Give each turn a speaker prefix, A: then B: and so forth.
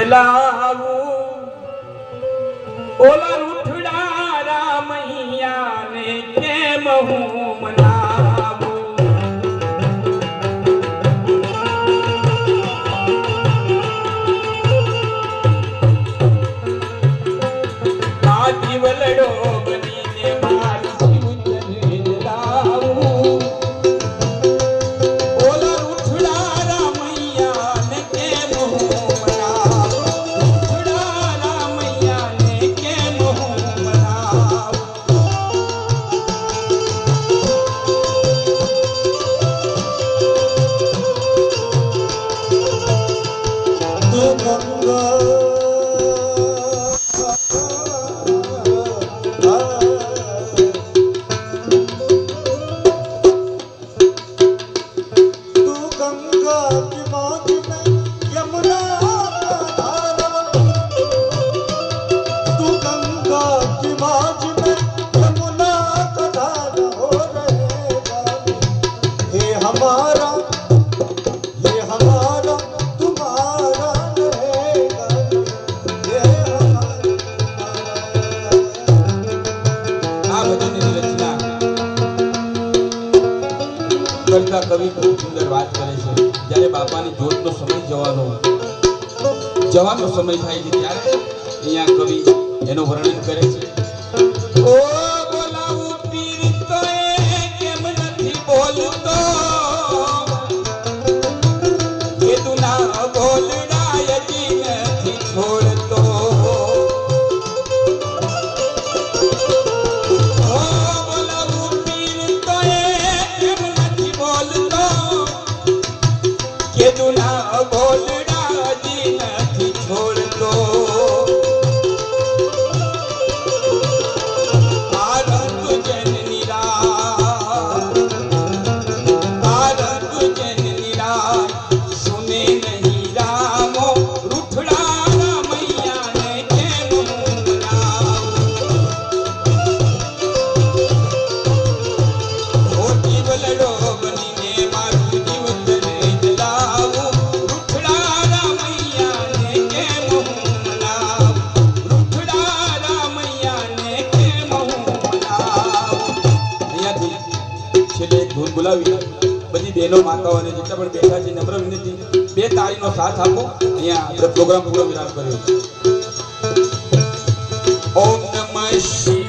A: લાવું ઓલા રૂઠડા રામૈયા ને કેમ હું મનાવું આ જીવલડો બનીને મારી જીવ લાવું ઓલા રૂઠડા રામૈયા ને કેમ હું કવિ ખૂબ સુંદર વાત કરે છે જ્યારે બાપાની જોતનો સમય જવાનો સમય થાય છે ત્યારે અહીંયા કવિ એનું વર્ણન કરે છે ઓ બોલાવું પીર તો કેમ નથી બોલતો એ તું ના બોલડાય જી નથી છોડતો બધી બહેનો માતાઓને જેટલા પણ બેઠા છે નમ્ર વિનંતી બે તાળીનો સાથ આપો અહીંયા આપણે પ્રોગ્રામ પૂરો વિરામ કર્યો ઓમ નમઃ શિવાય